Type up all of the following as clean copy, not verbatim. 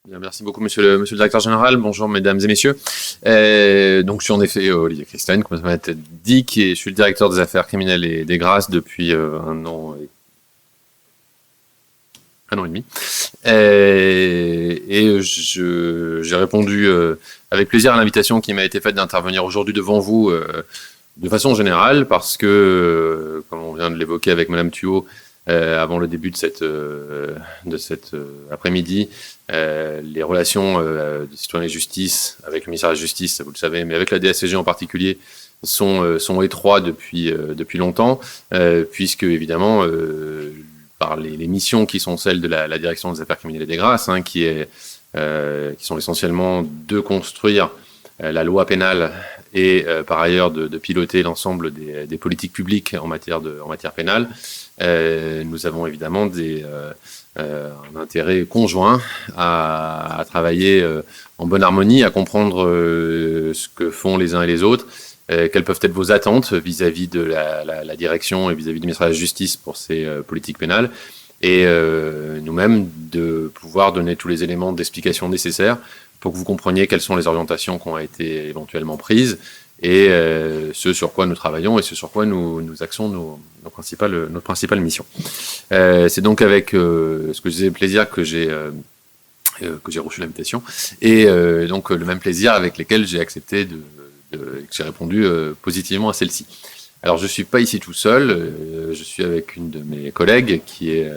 Bien, merci beaucoup, monsieur le directeur général. Bonjour, mesdames et messieurs. Donc, je suis en effet Olivier Christian, comme ça m'a été dit, je suis le directeur des affaires criminelles et des grâces depuis un an et demi. J'ai répondu avec plaisir à l'invitation qui m'a été faite d'intervenir aujourd'hui devant vous de façon générale, parce que, comme on vient de l'évoquer avec Madame Thuot, avant le début de cet après-midi, les relations de citoyens et justice avec le ministère de la Justice, vous le savez, mais avec la DSCG en particulier, sont étroits depuis longtemps, puisque évidemment, par les missions qui sont celles de la direction des affaires criminelles et des grâces, qui sont essentiellement de construire la loi pénale et par ailleurs de piloter l'ensemble des politiques publiques en matière pénale. Nous avons évidemment un intérêt conjoint à travailler en bonne harmonie, à comprendre ce que font les uns et les autres, quelles peuvent être vos attentes vis-à-vis de la direction et vis-à-vis du ministère de la Justice pour ces politiques pénales, et nous-mêmes de pouvoir donner tous les éléments d'explication nécessaires pour que vous compreniez quelles sont les orientations qui ont été éventuellement prises et ce sur quoi nous travaillons et ce sur quoi nous axons notre principale mission. C'est donc avec ce que je disais, plaisir que j'ai reçu l'invitation, et donc le même plaisir avec lequel j'ai accepté que j'ai répondu positivement à celle-ci. Alors, je suis pas ici tout seul, je suis avec une de mes collègues qui est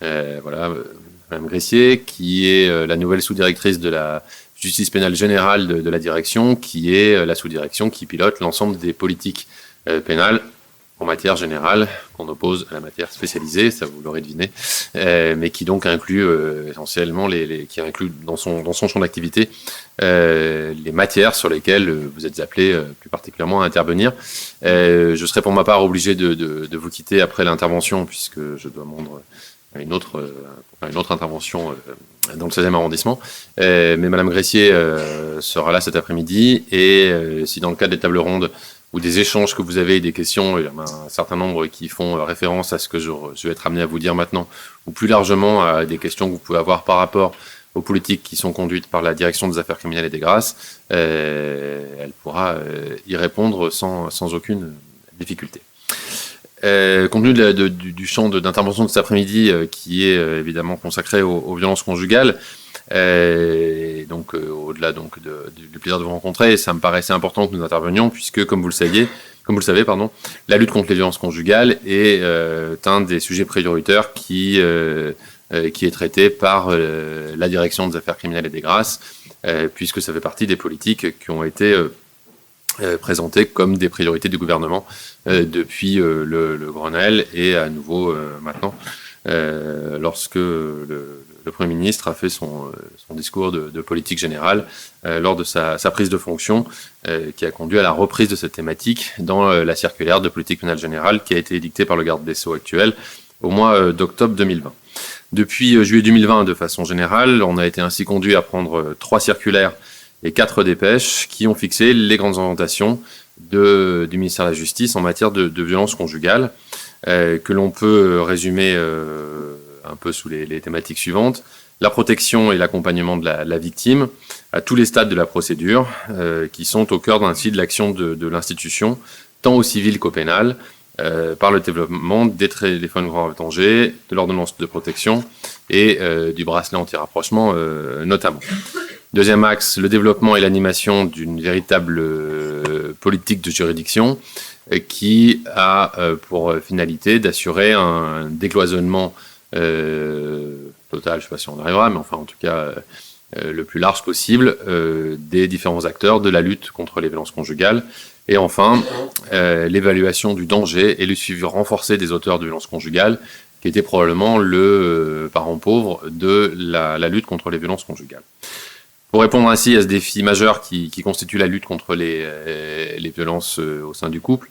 Madame Gressier, qui est la nouvelle sous-directrice de la justice pénale générale de la direction, qui est la sous-direction qui pilote l'ensemble des politiques pénales en matière générale, qu'on oppose à la matière spécialisée, ça vous l'aurez deviné, mais qui donc inclut essentiellement qui inclut dans son champ d'activité les matières sur lesquelles vous êtes appelés plus particulièrement à intervenir. Je serai pour ma part obligé de vous quitter après l'intervention, puisque je dois me rendre à une autre intervention dans le 16e arrondissement. Mais Madame Gressier sera là cet après-midi, et si dans le cadre des tables rondes ou des échanges que vous avez, des questions, il y en a un certain nombre qui font référence à ce que je vais être amené à vous dire maintenant, ou plus largement à des questions que vous pouvez avoir par rapport aux politiques qui sont conduites par la direction des affaires criminelles et des grâces, elle pourra y répondre sans aucune difficulté. Compte tenu du champ d'intervention de cet après-midi, qui est évidemment consacré aux violences conjugales, donc au-delà du plaisir de vous rencontrer, ça me paraissait important que nous intervenions, puisque comme vous le savez, la lutte contre les violences conjugales est un des sujets prioritaires qui est traité par la direction des affaires criminelles et des grâces, puisque ça fait partie des politiques qui ont été présentées comme des priorités du gouvernement depuis le Grenelle, et à nouveau maintenant lorsque le Premier ministre a fait son discours de politique générale lors de sa prise de fonction, qui a conduit à la reprise de cette thématique dans la circulaire de politique pénale générale qui a été édictée par le garde des Sceaux actuel au mois d'octobre 2020. Depuis juillet 2020, de façon générale, on a été ainsi conduit à prendre 3 circulaires et 4 dépêches qui ont fixé les grandes orientations du ministère de la Justice en matière de violence conjugale, que l'on peut résumer un peu sous les thématiques suivantes: la protection et l'accompagnement de la victime à tous les stades de la procédure, qui sont au cœur ainsi de l'action de l'institution, tant au civil qu'au pénal, par le développement des téléphones grave danger, de l'ordonnance de protection et du bracelet anti-rapprochement notamment. Deuxième axe, le développement et l'animation d'une véritable politique de juridiction qui a pour finalité d'assurer un décloisonnement total, je ne sais pas si on arrivera, mais enfin en tout cas le plus large possible des différents acteurs de la lutte contre les violences conjugales. Et enfin, l'évaluation du danger et le suivi renforcé des auteurs de violences conjugales, qui était probablement le parent pauvre de la lutte contre les violences conjugales. Pour répondre ainsi à ce défi majeur qui constitue la lutte contre les violences au sein du couple,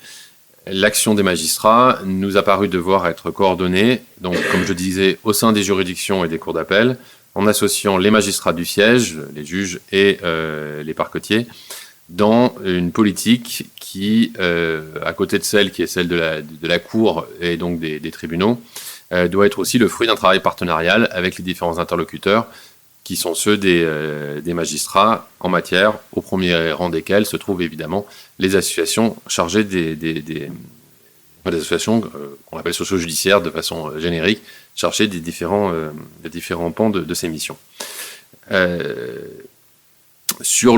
l'action des magistrats nous a paru devoir être coordonnée, donc comme je disais, au sein des juridictions et des cours d'appel, en associant les magistrats du siège, les juges et les parquetiers, dans une politique qui, à côté de celle qui est celle de la cour et donc des tribunaux, doit être aussi le fruit d'un travail partenarial avec les différents interlocuteurs qui sont ceux des magistrats en matière, au premier rang desquels se trouvent évidemment les associations chargées des associations qu'on appelle socio-judiciaires de façon générique, chargées des différents pans de ces missions. Sur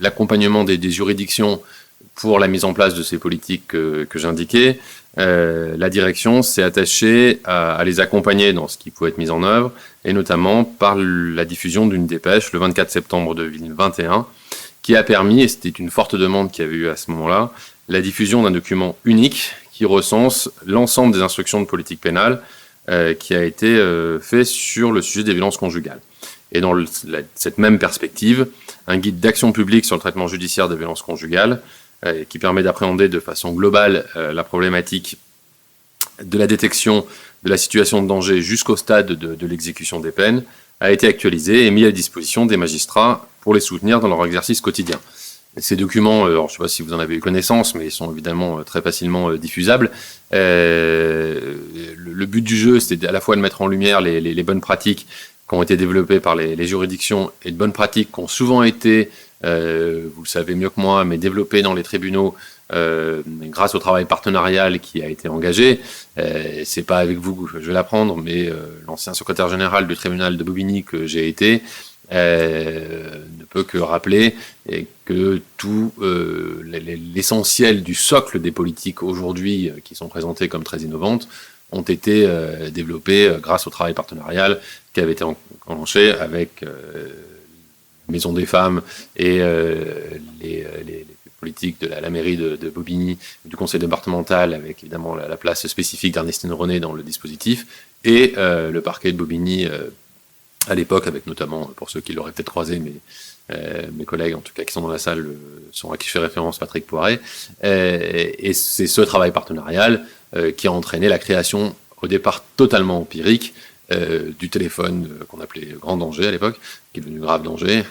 l'accompagnement des juridictions pour la mise en place de ces politiques que j'indiquais, la direction s'est attachée à les accompagner dans ce qui pouvait être mis en œuvre, et notamment par la diffusion d'une dépêche le 24 septembre 2021, qui a permis, et c'était une forte demande qu'il y avait eu à ce moment-là, la diffusion d'un document unique qui recense l'ensemble des instructions de politique pénale qui a été fait sur le sujet des violences conjugales. Et dans cette même perspective, un guide d'action publique sur le traitement judiciaire des violences conjugales qui permet d'appréhender de façon globale la problématique de la détection de la situation de danger jusqu'au stade de l'exécution des peines, a été actualisé et mis à disposition des magistrats pour les soutenir dans leur exercice quotidien. Ces documents, alors je ne sais pas si vous en avez eu connaissance, mais ils sont évidemment très facilement diffusables. Le but du jeu, c'était à la fois de mettre en lumière les bonnes pratiques qui ont été développées par les juridictions et de bonnes pratiques qui ont souvent été, vous le savez mieux que moi, mais développées dans les tribunaux grâce au travail partenarial qui a été engagé. C'est pas avec vous que je vais l'apprendre, mais l'ancien secrétaire général du tribunal de Bobigny que j'ai été ne peut que rappeler que tout l'essentiel du socle des politiques aujourd'hui qui sont présentées comme très innovantes ont été développées grâce au travail partenarial qui avait été enclenché avec la Maison des femmes et les politiques de la mairie de Bobigny, du conseil départemental, avec évidemment la place spécifique d'Ernestine René dans le dispositif, et le parquet de Bobigny à l'époque, avec notamment, pour ceux qui l'auraient peut-être croisé, mes collègues, en tout cas qui sont dans la salle, sont à qui je fais référence, Patrick Poiret. Et c'est ce travail partenarial qui a entraîné la création, au départ totalement empirique, du téléphone qu'on appelait Grand Danger à l'époque, qui est devenu Grave Danger,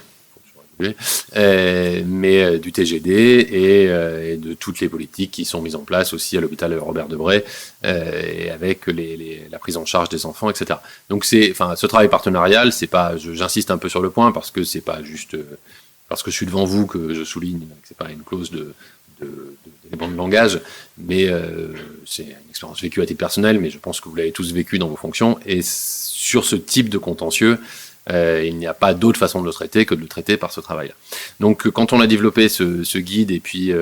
mais du TGD et de toutes les politiques qui sont mises en place aussi à l'hôpital Robert Debré, et avec la prise en charge des enfants, etc. Donc ce travail partenarial, c'est pas, j'insiste un peu sur le point parce que c'est pas juste parce que je suis devant vous que je souligne que c'est pas une clause d'élément de langage, mais c'est une expérience vécue à titre personnel, mais je pense que vous l'avez tous vécu dans vos fonctions, et sur ce type de contentieux, il n'y a pas d'autre façon de le traiter que de le traiter par ce travail-là. Donc quand on a développé ce guide et puis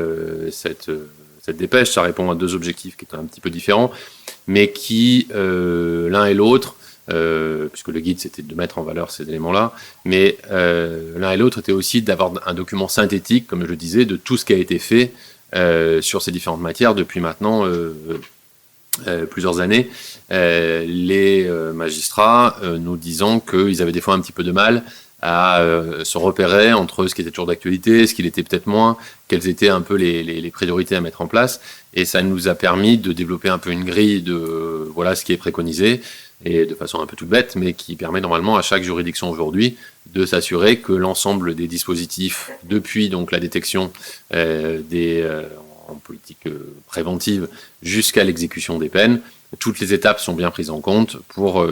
cette dépêche, ça répond à deux objectifs qui étaient un petit peu différents, mais qui, l'un et l'autre, puisque le guide c'était de mettre en valeur ces éléments-là, mais l'un et l'autre était aussi d'avoir un document synthétique, comme je le disais, de tout ce qui a été fait sur ces différentes matières depuis maintenant plusieurs années, les magistrats nous disant qu'ils avaient des fois un petit peu de mal à se repérer entre ce qui était toujours d'actualité, ce qui l'était peut-être moins, quelles étaient un peu les priorités à mettre en place, et ça nous a permis de développer un peu une grille de voilà ce qui est préconisé, et de façon un peu toute bête, mais qui permet normalement à chaque juridiction aujourd'hui de s'assurer que l'ensemble des dispositifs, depuis donc la détection en politique préventive jusqu'à l'exécution des peines, toutes les étapes sont bien prises en compte pour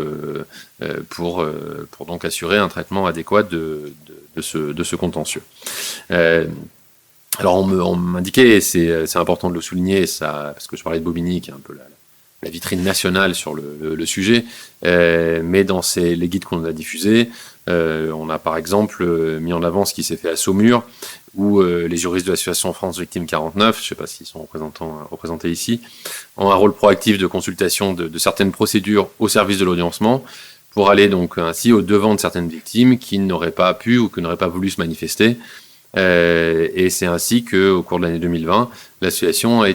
donc assurer un traitement adéquat de ce contentieux. Alors on m'indiquait, et c'est important de le souligner, ça, parce que je parlais de Bobigny, qui est un peu la vitrine nationale sur le sujet, mais dans les guides qu'on a diffusés, on a par exemple mis en avant ce qui s'est fait à Saumur, où les juristes de l'association France Victimes 49, je ne sais pas s'ils sont représentés ici, ont un rôle proactif de consultation de certaines procédures au service de l'audiencement, pour aller donc ainsi au devant de certaines victimes qui n'auraient pas pu ou qui n'auraient pas voulu se manifester. Et c'est ainsi qu'au cours de l'année 2020, l'association a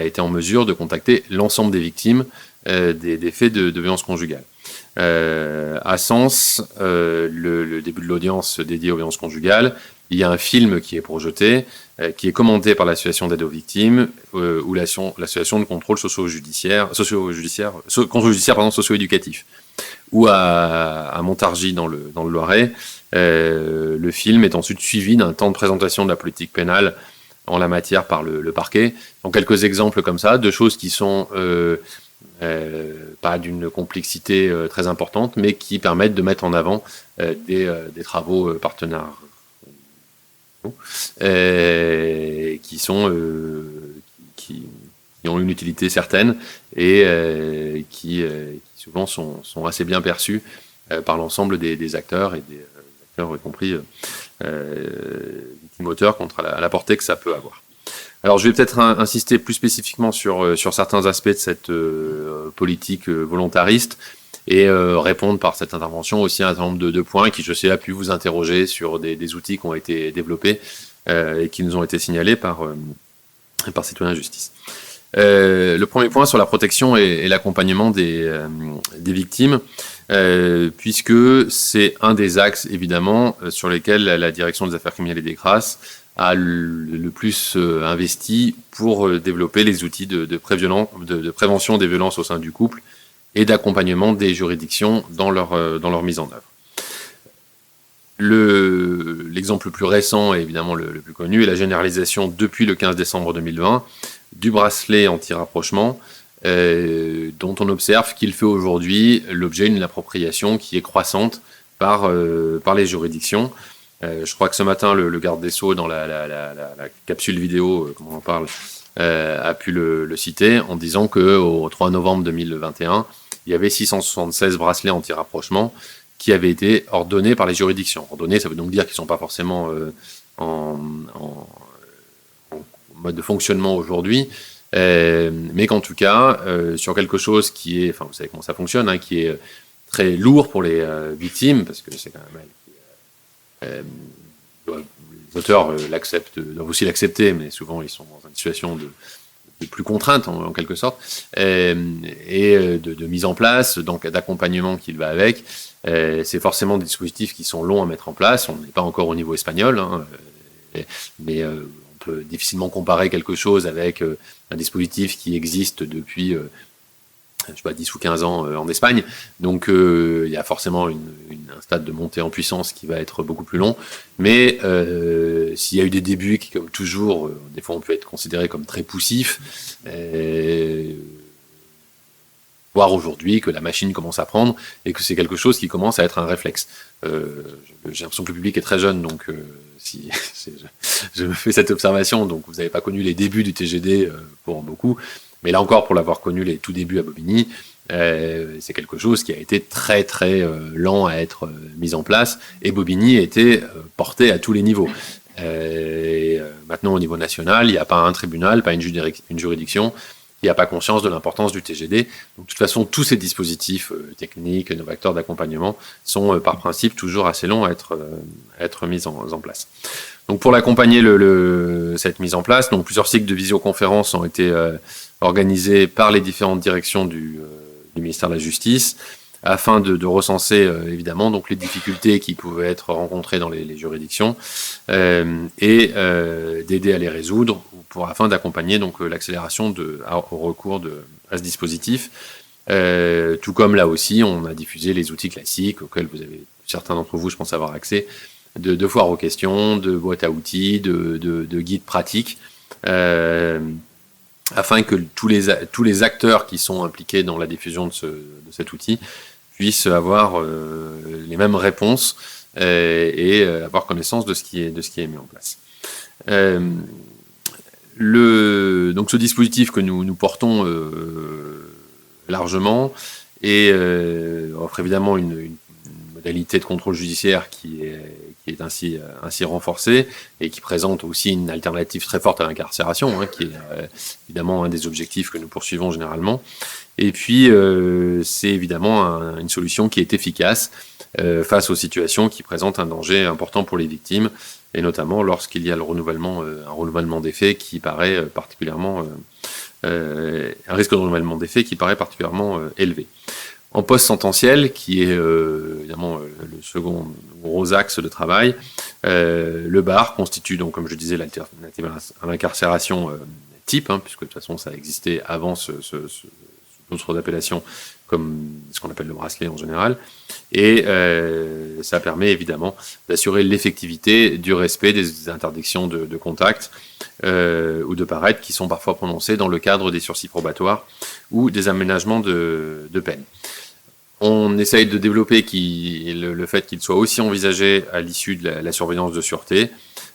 été en mesure de contacter l'ensemble des victimes des faits de violence conjugale. À Sens, le début de l'audience dédiée aux violences conjugales, il y a un film qui est projeté, qui est commenté par l'association d'aide aux victimes, ou l'association de contrôle socio-éducatif, ou à Montargis dans le Loiret. Le film est ensuite suivi d'un temps de présentation de la politique pénale en la matière par le parquet. Donc quelques exemples comme ça, de choses qui sont pas d'une complexité très importante, mais qui permettent de mettre en avant des travaux partenaires qui ont une utilité certaine et qui souvent sont assez bien perçus par l'ensemble des acteurs et des acteurs, y compris victimoteurs, contre la portée que ça peut avoir. Alors, je vais peut-être insister plus spécifiquement sur certains aspects de cette politique volontariste et répondre par cette intervention aussi à un certain nombre de points qui, je sais, a pu vous interroger sur des outils qui ont été développés et qui nous ont été signalés par Citoyens Justice. Le premier point sur la protection et l'accompagnement des victimes, puisque c'est un des axes, évidemment, sur lesquels la Direction des affaires criminelles et des grâces a le plus investi pour développer les outils de prévention des violences au sein du couple et d'accompagnement des juridictions dans leur mise en œuvre. L'exemple le plus récent et évidemment le plus connu est la généralisation depuis le 15 décembre 2020 du bracelet anti-rapprochement, dont on observe qu'il fait aujourd'hui l'objet d'une appropriation qui est croissante par les juridictions. Je crois que ce matin, le garde des Sceaux, dans la capsule vidéo, comme on en parle, a pu le citer en disant qu'au 3 novembre 2021, il y avait 676 bracelets anti-rapprochement qui avaient été ordonnés par les juridictions. Ordonnés, ça veut donc dire qu'ils ne sont pas forcément en mode de fonctionnement aujourd'hui, mais qu'en tout cas, sur quelque chose qui est, enfin vous savez comment ça fonctionne, hein, qui est très lourd pour les victimes, parce que c'est quand même les auteurs doivent aussi l'accepter, mais souvent ils sont dans une situation de plus contrainte en quelque sorte, et de mise en place, donc d'accompagnement qui va avec. C'est forcément des dispositifs qui sont longs à mettre en place. On n'est pas encore au niveau espagnol, hein, mais on peut difficilement comparer quelque chose avec un dispositif qui existe depuis je sais pas, 10 ou 15 ans en Espagne. Donc il y a forcément un stade de montée en puissance qui va être beaucoup plus long. Mais s'il y a eu des débuts qui, comme toujours, des fois on peut être considéré comme très poussifs, voir aujourd'hui que la machine commence à prendre et que c'est quelque chose qui commence à être un réflexe. J'ai l'impression que le public est très jeune, donc si je me fais cette observation, donc vous n'avez pas connu les débuts du TGD pour beaucoup, mais là encore, pour l'avoir connu les tout débuts à Bobigny, c'est quelque chose qui a été très très lent à être mis en place, et Bobigny a été porté à tous les niveaux. Maintenant, au niveau national, il n'y a pas un tribunal, pas une juridiction qui n'a pas conscience de l'importance du TGD. Donc, de toute façon, tous ces dispositifs techniques, novateurs d'accompagnement sont par principe toujours assez longs à être mis en place. Donc, pour l'accompagner cette mise en place, donc plusieurs cycles de visioconférences ont été organisés par les différentes directions du ministère de la Justice, afin de recenser évidemment donc les difficultés qui pouvaient être rencontrées dans les juridictions et d'aider à les résoudre afin d'accompagner donc l'accélération au recours à ce dispositif. Tout comme là aussi, on a diffusé les outils classiques auxquels vous avez, certains d'entre vous, je pense, avoir accès, de foires aux questions, de boîtes à outils, de guides pratiques, afin que tous les acteurs qui sont impliqués dans la diffusion de cet outil puissent avoir les mêmes réponses et avoir connaissance de ce qui est mis en place. Donc ce dispositif que nous portons largement offre évidemment une modalité de contrôle judiciaire qui est ainsi renforcée et qui présente aussi une alternative très forte à l'incarcération, hein, qui est évidemment un des objectifs que nous poursuivons généralement. Et puis, c'est évidemment une solution qui est efficace face aux situations qui présentent un danger important pour les victimes, et notamment lorsqu'il y a un renouvellement des faits qui paraît particulièrement un risque de renouvellement des faits qui paraît particulièrement élevé. En post-sententiel, qui est évidemment le second gros axe de travail, le BAR constitue donc, comme je disais, l'alternative à l'incarcération type, hein, puisque de toute façon ça existait avant ce d'autres appellations, comme ce qu'on appelle le bracelet en général. Et ça permet évidemment d'assurer l'effectivité du respect des interdictions de contact ou de paraître qui sont parfois prononcées dans le cadre des sursis probatoires ou des aménagements de peine. On essaye de développer le fait qu'il soit aussi envisagé à l'issue de la surveillance de sûreté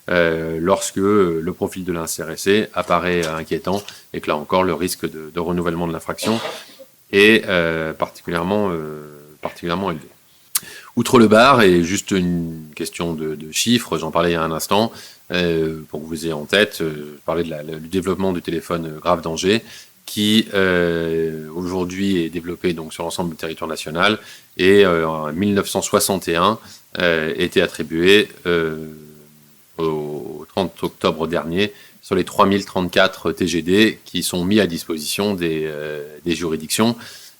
lorsque le profil de l'intéressé apparaît inquiétant et que là encore le risque de renouvellement de l'infraction est particulièrement élevé. Outre le bar, et juste une question de chiffres, j'en parlais il y a un instant, pour que vous ayez en tête, je parlais du développement du téléphone grave danger, qui aujourd'hui est développé donc sur l'ensemble du territoire national, et en 1961 était attribué au 30 octobre dernier sur les 3034 TGD qui sont mis à disposition des juridictions.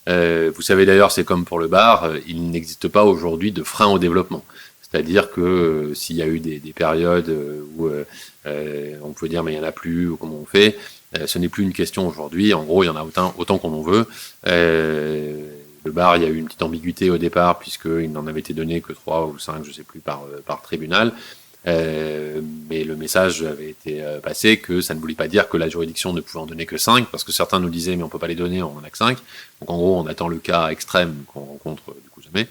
Vous savez d'ailleurs, c'est comme pour le bar, il n'existe pas aujourd'hui de frein au développement. C'est-à-dire que s'il y a eu des périodes où on peut dire mais il n'y en a plus, ou comment on fait, ce n'est plus une question aujourd'hui. En gros, il y en a autant qu'on en veut. Le bar, il y a eu une petite ambiguïté au départ, puisqu'il n'en avait été donné que 3 ou 5, je ne sais plus, par tribunal. Mais le message avait été passé que ça ne voulait pas dire que la juridiction ne pouvait en donner que 5, parce que certains nous disaient mais on peut pas les donner, on en a que 5. Donc en gros on attend le cas extrême qu'on rencontre du coup jamais,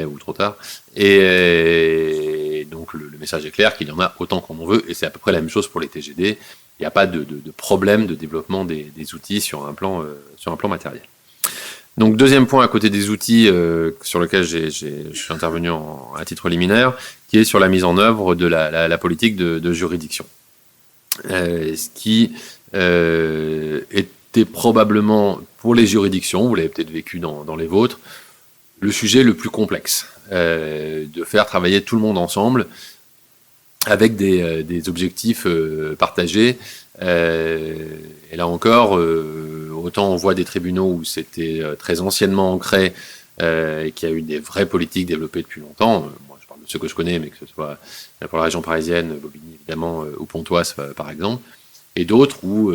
ou trop tard. Et donc le message est clair qu'il y en a autant qu'on en veut, et c'est à peu près la même chose pour les TGD. Il n'y a pas de problème de développement des outils sur un plan matériel. Donc deuxième point à côté des outils sur lequel je suis intervenu à titre liminaire, qui est sur la mise en œuvre de la politique de juridiction. Ce qui était probablement pour les juridictions, vous l'avez peut-être vécu dans les vôtres, le sujet le plus complexe, de faire travailler tout le monde ensemble avec des objectifs partagés. Et là encore, autant on voit des tribunaux où c'était très anciennement ancré et qu'il y a eu des vraies politiques développées depuis longtemps. Moi, je parle de ceux que je connais, mais que ce soit pour la région parisienne, Bobigny évidemment, ou Pontoise par exemple, et d'autres où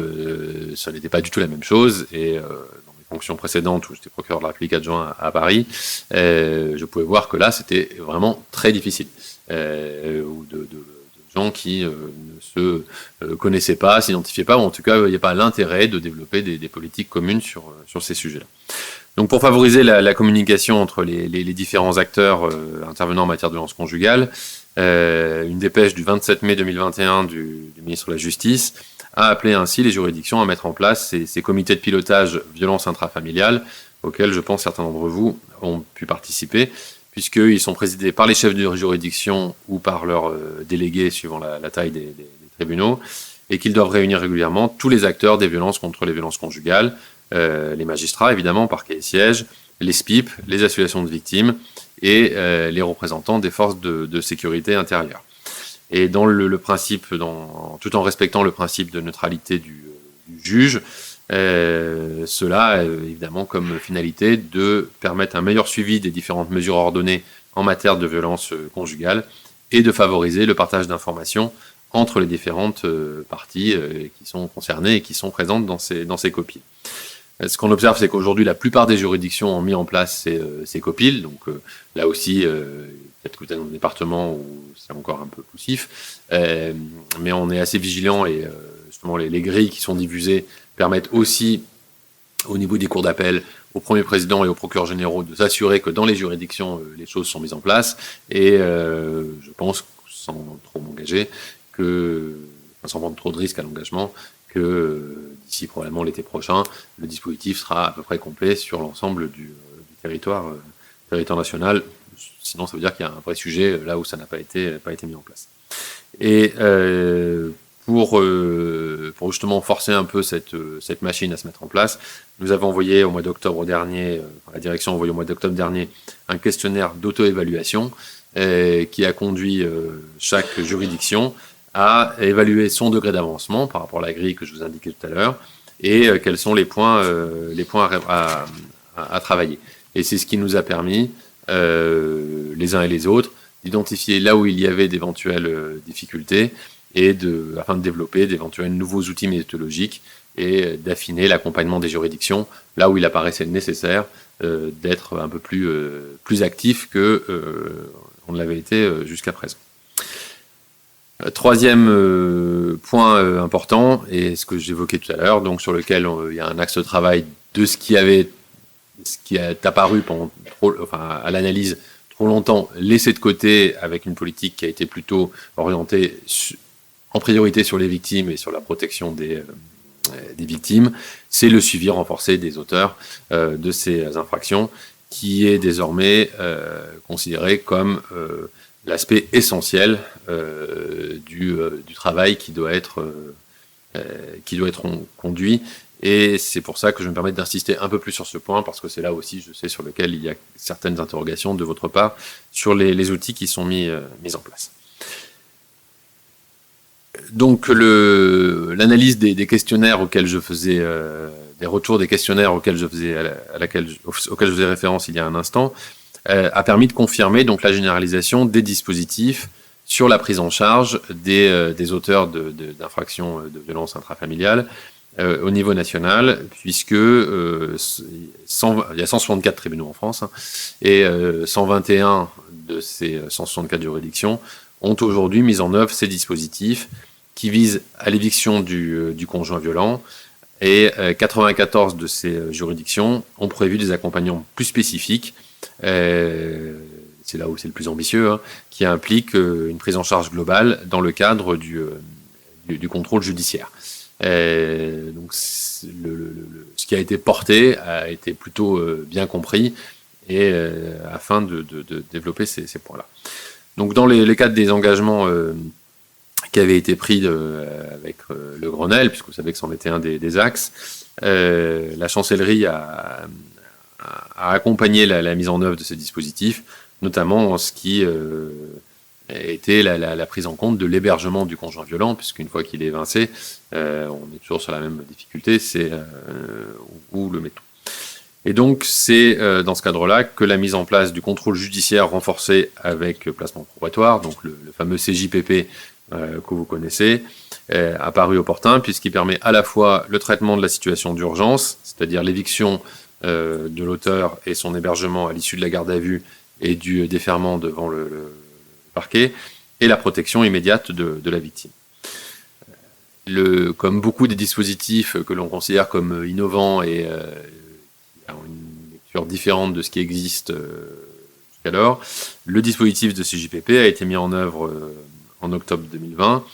ça n'était pas du tout la même chose. Et dans mes fonctions précédentes, où j'étais procureur de la République adjoint à Paris, je pouvais voir que là, c'était vraiment très difficile. Ou de gens qui ne se connaissaient pas, s'identifiaient pas, ou en tout cas, il n'y a pas l'intérêt de développer des politiques communes sur ces sujets-là. Donc, pour favoriser la communication entre les différents acteurs intervenant en matière de violence conjugale, une dépêche du 27 mai 2021 du ministre de la Justice a appelé ainsi les juridictions à mettre en place ces comités de pilotage violence intrafamiliale, auxquels je pense certains d'entre vous ont pu participer, puisqu'ils sont présidés par les chefs de juridiction ou par leurs délégués suivant la taille des tribunaux, et qu'ils doivent réunir régulièrement tous les acteurs des violences contre les violences conjugales, les magistrats évidemment, parquet et siège, les SPIP, les associations de victimes et les représentants des forces de sécurité intérieure. Et dans le principe, tout en respectant le principe de neutralité du juge, cela a évidemment comme finalité de permettre un meilleur suivi des différentes mesures ordonnées en matière de violence conjugale et de favoriser le partage d'informations entre les différentes parties qui sont concernées et qui sont présentes dans ces copies. Ce qu'on observe, c'est qu'aujourd'hui, la plupart des juridictions ont mis en place ces copiles. Donc là aussi, peut-être que vous êtes dans un département où c'est encore un peu poussif, mais on est assez vigilant et justement les grilles qui sont diffusées permettent aussi, au niveau des cours d'appel, au premier président et aux procureurs généraux de s'assurer que dans les juridictions, les choses sont mises en place. Et je pense, sans trop m'engager, sans prendre trop de risques à l'engagement, que d'ici probablement l'été prochain, le dispositif sera à peu près complet sur l'ensemble du territoire national. Sinon, ça veut dire qu'il y a un vrai sujet là où ça n'a pas été mis en place. Et pour justement forcer un peu cette machine à se mettre en place, nous avons envoyé au mois d'octobre dernier, la direction a envoyé au mois d'octobre dernier un questionnaire d'auto-évaluation qui a conduit chaque juridiction à évaluer son degré d'avancement par rapport à la grille que je vous indiquais tout à l'heure et quels sont les points à travailler. Et c'est ce qui nous a permis, les uns et les autres, d'identifier là où il y avait d'éventuelles difficultés et afin de développer d'éventuels nouveaux outils méthodologiques et d'affiner l'accompagnement des juridictions là où il apparaissait nécessaire d'être un peu plus actif que on ne l'avait été jusqu'à présent. Troisième point important, et ce que j'évoquais tout à l'heure, donc sur lequel il y a un axe de travail de ce qui est apparu à l'analyse trop longtemps, laissé de côté avec une politique qui a été plutôt orientée en priorité sur les victimes et sur la protection des victimes, c'est le suivi renforcé des auteurs de ces infractions, qui est désormais considéré comme l'aspect essentiel du travail qui doit être conduit. Et c'est pour ça que je me permets d'insister un peu plus sur ce point, parce que c'est là aussi, je sais, sur lequel il y a certaines interrogations de votre part sur les outils qui sont mis en place. Donc l'analyse des questionnaires auxquels je faisais, des retours des questionnaires auxquels je faisais référence il y a un instant, a permis de confirmer donc la généralisation des dispositifs sur la prise en charge des auteurs d'infractions de violence intrafamiliale au niveau national, puisque il y a 164 tribunaux en France, et 121 de ces 164 juridictions ont aujourd'hui mis en œuvre ces dispositifs qui visent à l'éviction du conjoint violent, et 94 de ces juridictions ont prévu des accompagnements plus spécifiques, c'est là où c'est le plus ambitieux, qui implique une prise en charge globale dans le cadre du contrôle judiciaire. Donc ce qui a été porté a été plutôt bien compris, et afin de développer ces points-là. Donc dans les cadres des engagements qui avaient été pris avec le Grenelle, puisque vous savez que c'en était un des axes, la chancellerie a accompagné la mise en œuvre de ces dispositifs, notamment en ce qui était la prise en compte de l'hébergement du conjoint violent, puisqu'une fois qu'il est évincé, on est toujours sur la même difficulté, c'est où le mettons. Et donc c'est dans ce cadre-là que la mise en place du contrôle judiciaire renforcé avec placement probatoire, donc le fameux CJPP que vous connaissez, a paru opportun, puisqu'il permet à la fois le traitement de la situation d'urgence, c'est-à-dire l'éviction de l'auteur et son hébergement à l'issue de la garde à vue et du déferment devant le parquet, et la protection immédiate de la victime. Comme beaucoup des dispositifs que l'on considère comme innovants et qui ont une lecture différente de ce qui existe jusqu'alors, le dispositif de CJPP a été mis en œuvre en octobre 2020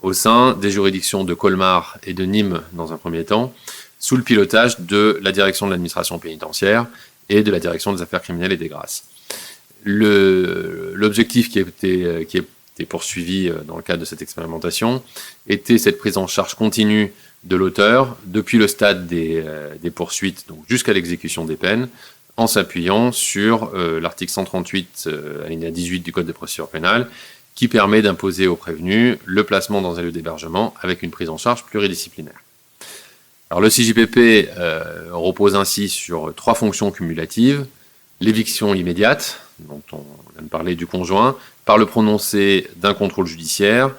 au sein des juridictions de Colmar et de Nîmes dans un premier temps, sous le pilotage de la direction de l'administration pénitentiaire et de la direction des affaires criminelles et des grâces. L'objectif qui était poursuivi dans le cadre de cette expérimentation était cette prise en charge continue de l'auteur depuis le stade des poursuites, donc jusqu'à l'exécution des peines, en s'appuyant sur l'article 138 alinéa 18 du Code de procédure pénale, qui permet d'imposer au prévenu le placement dans un lieu d'hébergement avec une prise en charge pluridisciplinaire. Alors le CJPP repose ainsi sur 3 fonctions cumulatives: l'éviction immédiate, dont on vient de parler, du conjoint, par le prononcé d'un contrôle judiciaire,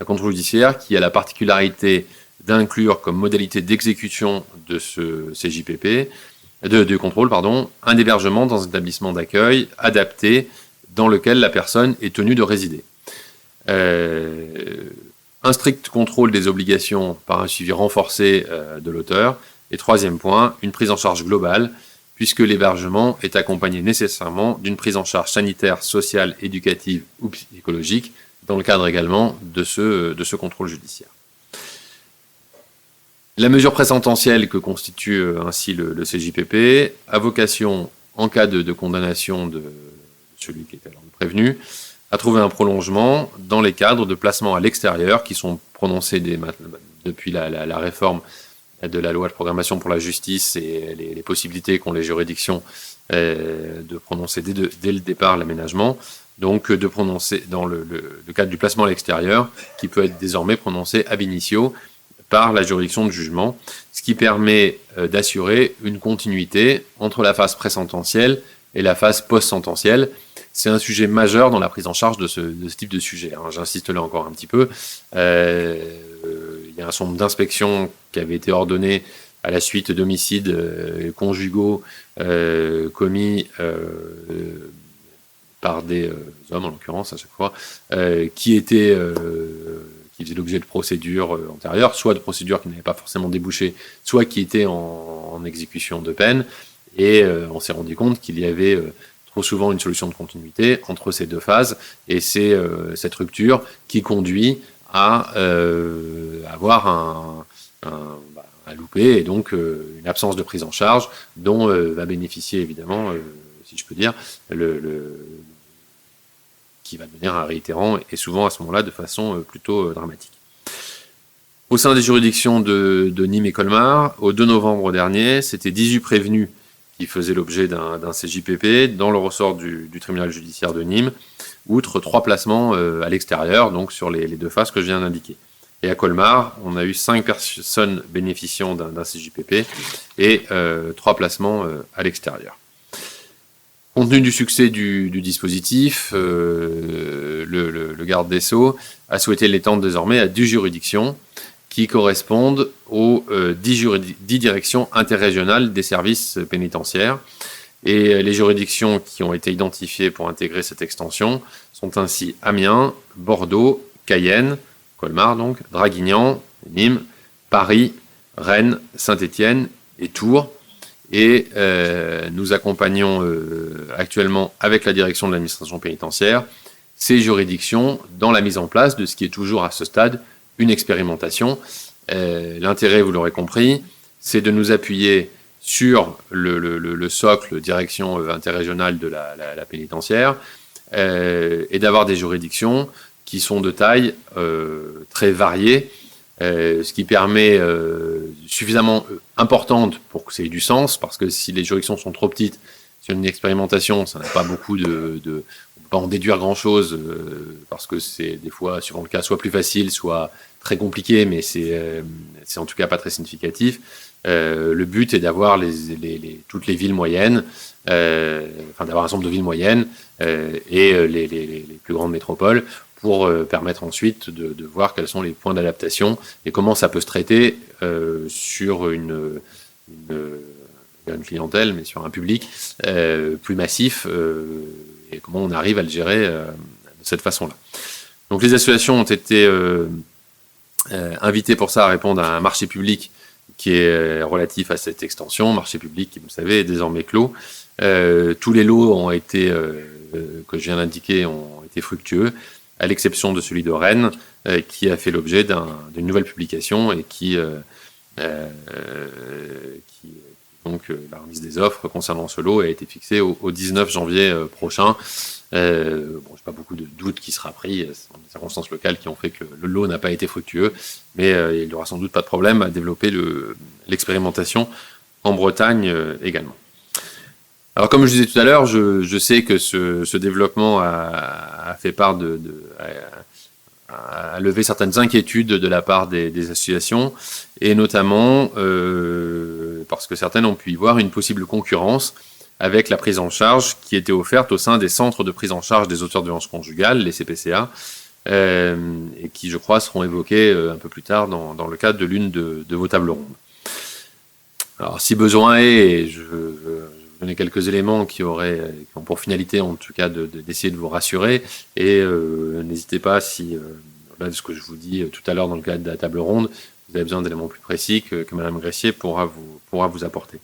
un contrôle judiciaire qui a la particularité d'inclure comme modalité d'exécution de ce CJPP, de contrôle, un hébergement dans un établissement d'accueil adapté dans lequel la personne est tenue de résider. Un strict contrôle des obligations par un suivi renforcé de l'auteur. Et troisième point, une prise en charge globale, puisque l'hébergement est accompagné nécessairement d'une prise en charge sanitaire, sociale, éducative ou psychologique, dans le cadre également de ce contrôle judiciaire. La mesure présententielle que constitue ainsi le CJPP a vocation, en cas de condamnation de celui qui est alors le prévenu, à trouver un prolongement dans les cadres de placement à l'extérieur qui sont prononcés depuis la réforme de la loi de programmation pour la justice et les possibilités qu'ont les juridictions de prononcer dès le départ l'aménagement, donc de prononcer dans le cadre du placement à l'extérieur, qui peut être désormais prononcé ab initio par la juridiction de jugement, ce qui permet d'assurer une continuité entre la phase pré-sententielle et la phase post-sententielle. C'est un sujet majeur dans la prise en charge de ce type de sujet. J'insiste là encore un petit peu. Il y a un certain nombre d'inspections qui avaient été ordonnées à la suite d'homicides conjugaux commis par des hommes, en l'occurrence, à chaque fois, qui faisaient l'objet de procédures antérieures, soit de procédures qui n'avaient pas forcément débouché, soit qui étaient en exécution de peine. Et on s'est rendu compte qu'il y avait trop souvent une solution de continuité entre ces deux phases, et c'est cette rupture qui conduit à avoir un loupé, et donc une absence de prise en charge dont va bénéficier évidemment, si je peux dire, qui va devenir un réitérant, et souvent à ce moment-là de façon plutôt dramatique. Au sein des juridictions de Nîmes et Colmar, au 2 novembre dernier, c'était 18 prévenus qui faisaient l'objet d'un CJPP dans le ressort du tribunal judiciaire de Nîmes, outre 3 placements à l'extérieur, donc sur les 2 phases que je viens d'indiquer. Et à Colmar, on a eu 5 personnes bénéficiant d'un CJPP et 3 placements à l'extérieur. Compte tenu du succès du dispositif, le garde des Sceaux a souhaité l'étendre désormais à 10 juridictions qui correspondent aux 10 directions interrégionales des services pénitentiaires. Et les juridictions qui ont été identifiées pour intégrer cette extension sont ainsi Amiens, Bordeaux, Cayenne, Colmar donc, Draguignan, Nîmes, Paris, Rennes, Saint-Étienne et Tours. Et nous accompagnons actuellement avec la direction de l'administration pénitentiaire ces juridictions dans la mise en place de ce qui est toujours à ce stade une expérimentation. L'intérêt, vous l'aurez compris, c'est de nous appuyer sur le socle direction interrégionale de la pénitentiaire et d'avoir des juridictions qui sont de taille très variée, ce qui permet suffisamment importante pour que ça ait du sens, parce que si les juridictions sont trop petites sur une expérimentation, ça n'a pas beaucoup on ne peut pas en déduire grand-chose, parce que c'est des fois, suivant le cas, soit plus facile, soit très compliqué, mais c'est en tout cas pas très significatif. Le but est d'avoir toutes les villes moyennes, d'avoir un certain nombre de villes moyennes et les plus grandes métropoles, pour permettre ensuite de voir quels sont les points d'adaptation et comment ça peut se traiter sur une clientèle, mais sur un public plus massif, et comment on arrive à le gérer de cette façon-là. Donc les associations ont été invitées pour ça à répondre à un marché public qui est relatif à cette extension, marché public qui, vous le savez, est désormais clos. Tous les lots ont été, que je viens d'indiquer, ont été fructueux, à l'exception de celui de Rennes, qui a fait l'objet d'une nouvelle publication et donc la remise des offres concernant ce lot a été fixée au 19 janvier prochain. Je n'ai pas beaucoup de doutes qui sera pris, ce sont des circonstances locales qui ont fait que le lot n'a pas été fructueux, mais il n'y aura sans doute pas de problème à développer l'expérimentation en Bretagne également. Alors, comme je disais tout à l'heure, je sais que ce développement a fait part a levé certaines inquiétudes de la part des associations, et notamment parce que certaines ont pu y voir une possible concurrence avec la prise en charge qui était offerte au sein des centres de prise en charge des auteurs de violences conjugales, les CPCA, et qui, je crois, seront évoqués un peu plus tard dans le cadre de l'une de vos tables rondes. Alors, si besoin est, je donner quelques éléments qui ont pour finalité, en tout cas, d'essayer de vous rassurer. Et n'hésitez pas, si, au-delà de ce que je vous dis tout à l'heure dans le cadre de la table ronde, vous avez besoin d'éléments plus précis que Mme Gressier pourra vous apporter.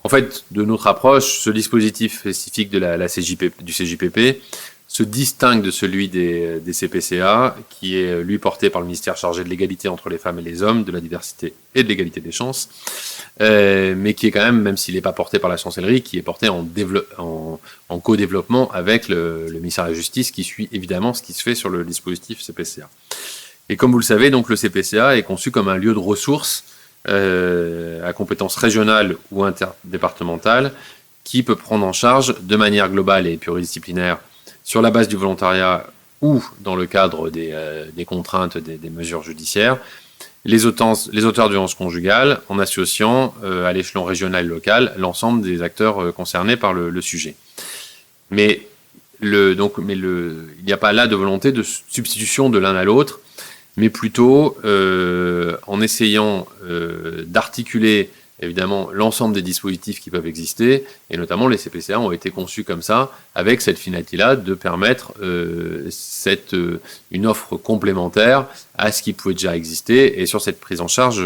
En fait, de notre approche, ce dispositif spécifique du CJPP se distingue de celui des CPCA, qui est, lui, porté par le ministère chargé de l'égalité entre les femmes et les hommes, de la diversité et de l'égalité des chances, mais qui est quand même s'il n'est pas porté par la chancellerie, qui est porté en co-développement avec le ministère de la Justice, qui suit évidemment ce qui se fait sur le dispositif CPCA. Et comme vous le savez, donc, le CPCA est conçu comme un lieu de ressources à compétences régionales ou interdépartementales, qui peut prendre en charge de manière globale et pluridisciplinaire, sur la base du volontariat ou dans le cadre des contraintes des mesures judiciaires, les auteurs de violences conjugales, en associant à l'échelon régional et local l'ensemble des acteurs concernés par le sujet. Mais il n'y a pas là de volonté de substitution de l'un à l'autre. mais plutôt en essayant d'articuler évidemment l'ensemble des dispositifs qui peuvent exister, et notamment les CPCA ont été conçus comme ça, avec cette finalité-là de permettre une offre complémentaire à ce qui pouvait déjà exister, et sur cette prise en charge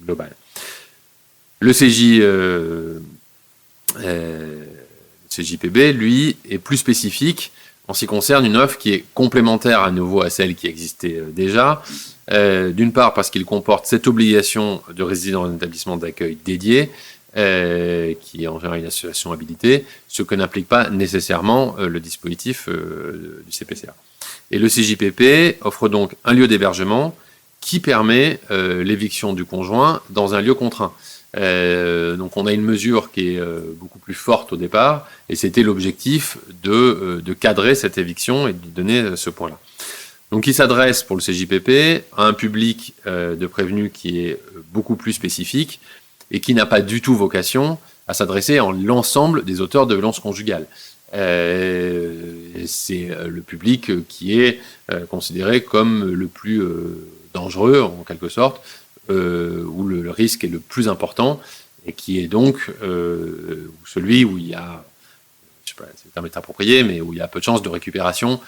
globale. Le CJPB, lui, est plus spécifique en ce qui concerne une offre qui est complémentaire à nouveau à celle qui existait déjà. D'une part parce qu'il comporte cette obligation de résider dans un établissement d'accueil dédié, qui est en général une association habilitée, ce que n'implique pas nécessairement le dispositif du CPCA. Et le CJPP offre donc un lieu d'hébergement qui permet l'éviction du conjoint dans un lieu contraint. Donc on a une mesure qui est beaucoup plus forte au départ, et c'était l'objectif de cadrer cette éviction et de donner ce point-là. Donc il s'adresse pour le CJPP à un public de prévenus qui est beaucoup plus spécifique et qui n'a pas du tout vocation à s'adresser à l'ensemble des auteurs de violences conjugales. C'est le public qui est considéré comme le plus dangereux en quelque sorte, où le risque est le plus important, et qui est donc celui où il y a, je sais pas, c'est le terme est approprié, mais où il y a peu de chances de récupération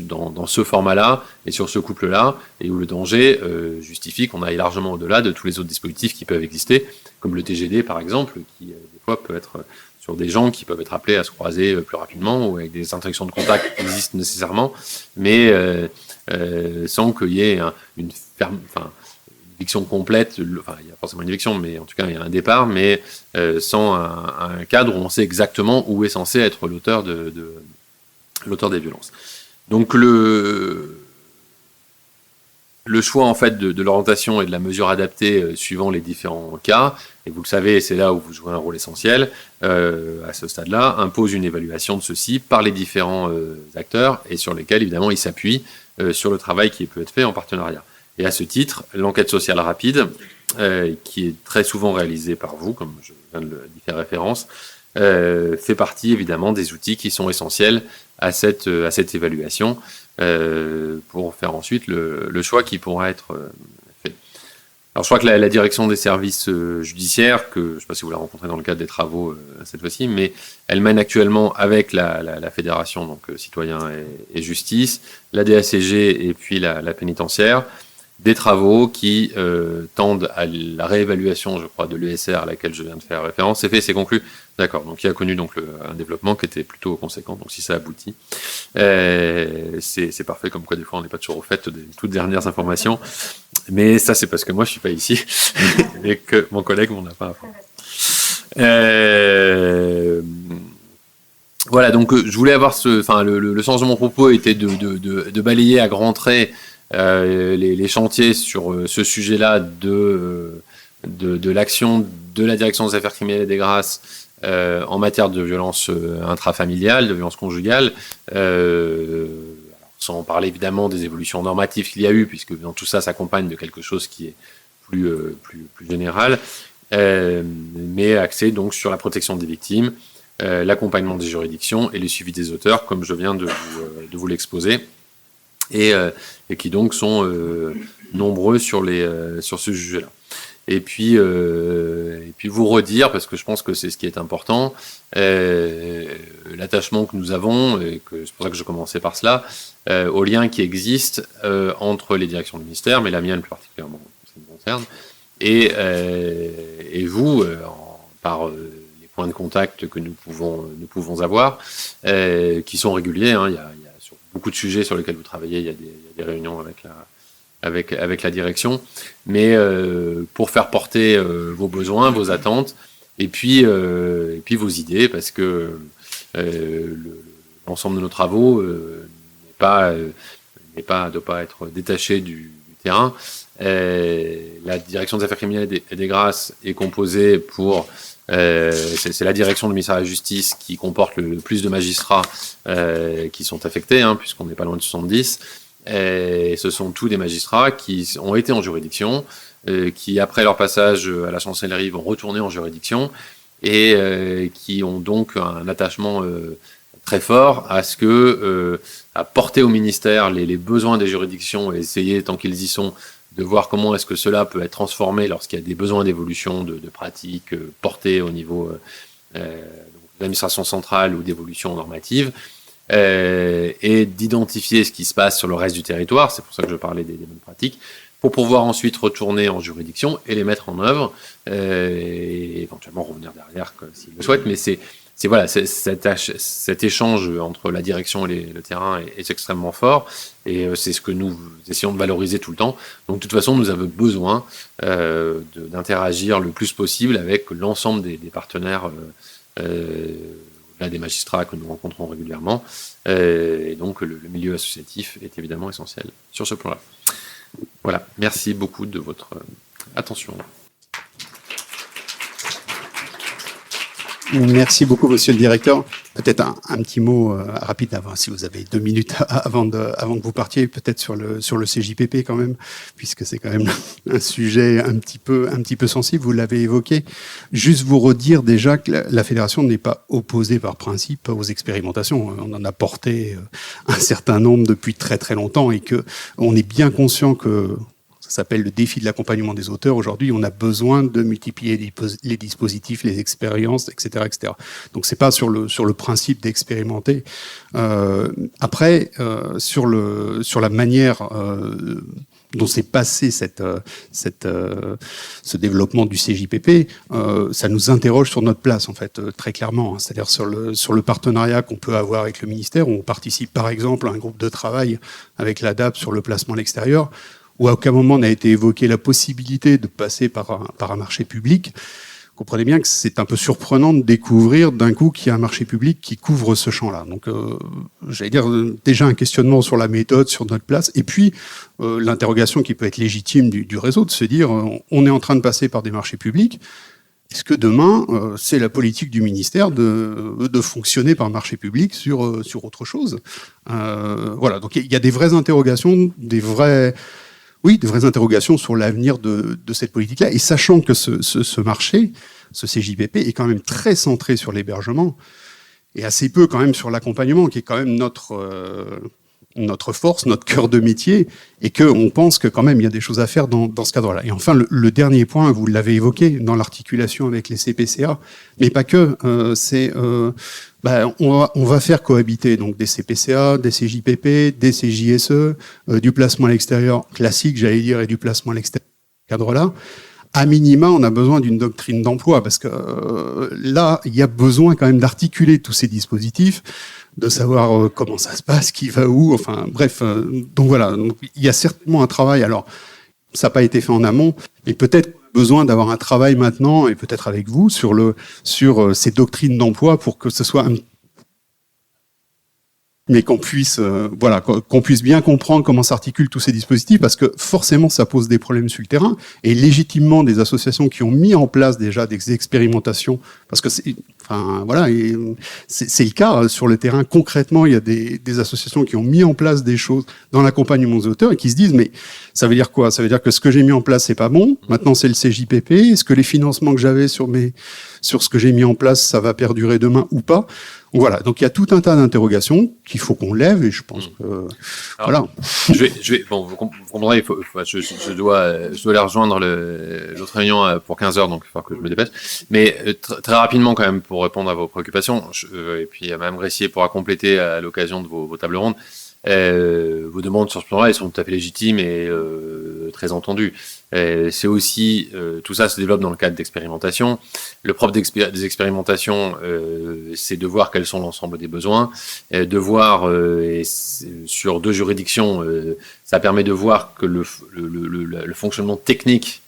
dans ce format-là et sur ce couple-là, et où le danger justifie qu'on aille largement au-delà de tous les autres dispositifs qui peuvent exister, comme le TGD par exemple, qui des fois peut être sur des gens qui peuvent être appelés à se croiser plus rapidement, ou avec des interdictions de contact qui existent nécessairement, mais sans qu'il y ait une éviction complète, enfin il y a forcément une éviction, mais en tout cas il y a un départ, mais sans un cadre où on sait exactement où est censé être l'auteur des violences. Donc le choix en fait de l'orientation et de la mesure adaptée suivant les différents cas, et vous le savez, c'est là où vous jouez un rôle essentiel à ce stade-là, impose une évaluation de ceci par les différents acteurs, et sur lesquels évidemment ils s'appuient sur le travail qui peut être fait en partenariat. Et à ce titre, l'enquête sociale rapide, qui est très souvent réalisée par vous, comme je viens de y faire référence, fait partie évidemment des outils qui sont essentiels à cette évaluation, pour faire ensuite le choix qui pourra être fait. Alors je crois que la direction des services judiciaires, que je ne sais pas si vous la rencontrez dans le cadre des travaux cette fois-ci, mais elle mène actuellement avec la fédération, donc Citoyens et Justice, la DACG et puis la pénitentiaire, des travaux qui tendent à la réévaluation, je crois, de l'ESR à laquelle je viens de faire référence. C'est fait, c'est conclu. D'accord, donc il a connu donc un développement qui était plutôt conséquent, donc si ça aboutit, c'est parfait, comme quoi des fois on n'est pas toujours au fait des toutes dernières informations, mais ça c'est parce que moi je suis pas ici, et que mon collègue m'en a pas informé. Voilà, donc je voulais avoir le sens de mon propos était de balayer à grands traits les chantiers sur ce sujet-là de l'action de la direction des affaires criminelles et des grâces en matière de violence intrafamiliale, de violence conjugale, sans parler évidemment des évolutions normatives qu'il y a eu, puisque dans tout ça s'accompagne de quelque chose qui est plus général, mais axé donc sur la protection des victimes, l'accompagnement des juridictions et le suivi des auteurs, comme je viens de vous l'exposer, et qui donc sont nombreux sur ce sujet-là. Et puis vous redire, parce que je pense que c'est ce qui est important, l'attachement que nous avons, et que c'est pour ça que je commençais par cela, au lien qui existe entre les directions du ministère, mais la mienne plus particulièrement, ça me concerne, et vous, par les points de contact que nous pouvons avoir, qui sont réguliers. Il y a sur beaucoup de sujets sur lesquels vous travaillez, il y a des réunions avec la direction, mais pour faire porter vos besoins, vos attentes, et puis vos idées, parce que l'ensemble de nos travaux ne doit pas être détaché du terrain. La direction des affaires criminelles et des grâces est composée c'est la direction du ministère de la Justice qui comporte le plus de magistrats qui sont affectés, puisqu'on n'est pas loin de 70. Et ce sont tous des magistrats qui ont été en juridiction, qui après leur passage à la chancellerie vont retourner en juridiction, et qui ont donc un attachement très fort à porter au ministère les besoins des juridictions et essayer, tant qu'ils y sont, de voir comment est-ce que cela peut être transformé lorsqu'il y a des besoins d'évolution de pratiques portés au niveau de l'administration centrale ou d'évolution normative, et d'identifier ce qui se passe sur le reste du territoire, c'est pour ça que je parlais des bonnes pratiques, pour pouvoir ensuite retourner en juridiction et les mettre en œuvre, et éventuellement revenir derrière s'ils le souhaitent, mais cet échange entre la direction et le terrain est extrêmement fort, et c'est ce que nous essayons de valoriser tout le temps. Donc de toute façon, nous avons besoin d'interagir le plus possible avec l'ensemble des partenaires, des magistrats que nous rencontrons régulièrement, et donc le milieu associatif est évidemment essentiel sur ce plan-là. Voilà, merci beaucoup de votre attention. Merci beaucoup, monsieur le directeur. Peut-être un petit mot rapide avant, si vous avez 2 minutes avant que vous partiez, peut-être sur le CJPP quand même, puisque c'est quand même un sujet un petit peu sensible, vous l'avez évoqué. Juste vous redire déjà que la fédération n'est pas opposée par principe aux expérimentations. On en a porté un certain nombre depuis très très longtemps, et que on est bien conscient que ça s'appelle le défi de l'accompagnement des auteurs. Aujourd'hui, on a besoin de multiplier les dispositifs, les expériences, etc., etc. Donc, c'est pas sur le principe d'expérimenter. Après, sur la manière dont s'est passé ce développement du CJPP, ça nous interroge sur notre place, en fait, très clairement. C'est-à-dire sur le partenariat qu'on peut avoir avec le ministère. On participe, par exemple, à un groupe de travail avec l'ADAP sur le placement à l'extérieur, où à aucun moment n'a été évoquée la possibilité de passer par un marché public. Vous comprenez bien que c'est un peu surprenant de découvrir d'un coup qu'il y a un marché public qui couvre ce champ-là. Donc, j'allais dire, déjà un questionnement sur la méthode, sur notre place, et puis l'interrogation qui peut être légitime du réseau, de se dire, on est en train de passer par des marchés publics, est-ce que demain, c'est la politique du ministère de fonctionner par marché public sur autre chose? Voilà, donc il y a des vraies interrogations, des vraies interrogations sur l'avenir de cette politique-là. Et sachant que ce marché, ce CJPP, est quand même très centré sur l'hébergement et assez peu quand même sur l'accompagnement, qui est quand même notre force, notre cœur de métier, et qu'on pense que quand même il y a des choses à faire dans ce cadre-là. Et enfin, le dernier point, vous l'avez évoqué, dans l'articulation avec les CPCA, mais pas que, on va faire cohabiter donc des CPCA, des CJPP, des CJSE, du placement à l'extérieur classique, j'allais dire, et du placement à l'extérieur, cadre-là. À minima, on a besoin d'une doctrine d'emploi, parce que là, il y a besoin quand même d'articuler tous ces dispositifs, de savoir comment ça se passe, qui va où, enfin bref. Donc voilà, donc, il y a certainement un travail. Alors, ça n'a pas été fait en amont, mais peut-être besoin d'avoir un travail maintenant, et peut-être avec vous, sur ces doctrines d'emploi, pour que ce soit mais qu'on puisse bien comprendre comment s'articulent tous ces dispositifs, parce que forcément ça pose des problèmes sur le terrain, et légitimement des associations qui ont mis en place déjà des expérimentations, parce que c'est le cas sur le terrain. Concrètement, il y a des associations qui ont mis en place des choses dans l'accompagnement des auteurs et qui se disent, mais ça veut dire quoi? Ça veut dire que ce que j'ai mis en place, c'est pas bon, maintenant c'est le CJPP, est-ce que les financements que j'avais sur ce que j'ai mis en place, ça va perdurer demain ou pas? Voilà, donc il y a tout un tas d'interrogations qu'il faut qu'on lève, et je pense que alors, voilà. Bon, vous comprendrez, je dois aller rejoindre l'autre réunion pour 15h, donc il va falloir que je me dépêche. Mais très rapidement quand même, pour répondre à vos préoccupations, et puis à Mme Gressier pourra compléter à l'occasion de vos tables rondes. Vos demandes sur ce plan-là, elles sont tout à fait légitimes et très entendues. C'est aussi, tout ça se développe dans le cadre d'expérimentation. Le propre des expérimentations, c'est de voir quels sont l'ensemble des besoins, de voir, sur 2 juridictions, ça permet de voir que le fonctionnement technique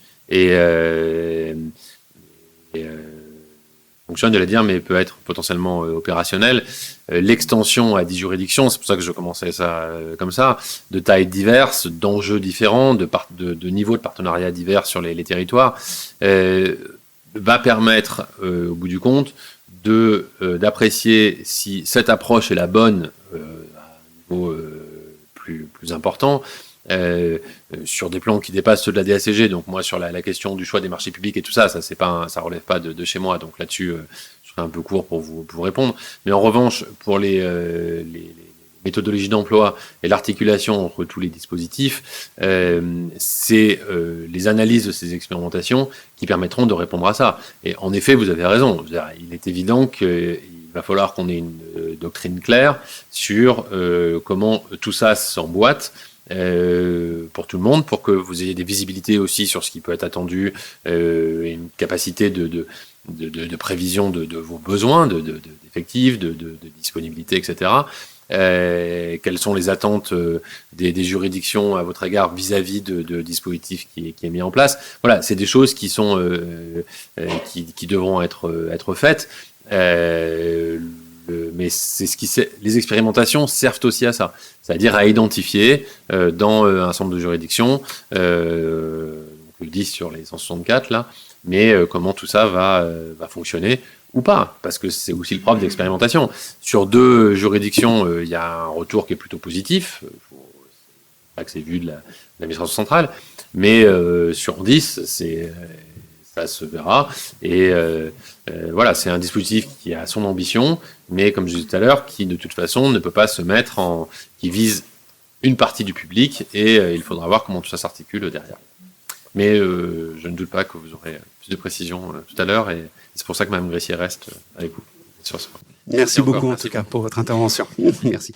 fonctionne, j'allais dire, mais peut être potentiellement opérationnel. L'extension à 10 juridictions, c'est pour ça que je commençais ça comme ça, de tailles diverses, d'enjeux différents, de niveaux de partenariat divers sur les territoires, va permettre, au bout du compte, d'apprécier si cette approche est la bonne à un niveau plus important, sur des plans qui dépassent ceux de la DACG. Donc moi, sur la question du choix des marchés publics et tout ça, ça relève pas de chez moi. Donc là-dessus, serai un peu court pour vous répondre. Mais en revanche, pour les méthodologies d'emploi et l'articulation entre tous les dispositifs, c'est les analyses de ces expérimentations qui permettront de répondre à ça. Et en effet, vous avez raison. Il est évident qu'il va falloir qu'on ait une doctrine claire sur comment tout ça s'emboîte pour tout le monde, pour que vous ayez des visibilités aussi sur ce qui peut être attendu, et une capacité de prévision de vos besoins, d'effectifs, de disponibilité, etc. Quelles sont les attentes des juridictions à votre égard vis-à-vis de dispositifs qui est mis en place. Voilà, c'est des choses qui sont qui devront être faites. Mais c'est les expérimentations servent aussi à ça, c'est-à-dire à identifier dans un certain nombre de juridictions, on le dit sur les 164 là, mais comment tout ça va fonctionner ou pas, parce que c'est aussi le propre d'expérimentation. Sur 2 juridictions, il y a un retour qui est plutôt positif, c'est pas que c'est vu de l'administration centrale, mais sur 10, ça se verra. Et voilà, c'est un dispositif qui a son ambition, mais comme je disais tout à l'heure, qui de toute façon ne peut pas se mettre qui vise une partie du public, et il faudra voir comment tout ça s'articule derrière. Mais je ne doute pas que vous aurez plus de précisions tout à l'heure, et c'est pour ça que Mme Gressier reste avec vous sur ce point. Merci beaucoup en tout cas pour votre intervention. Merci.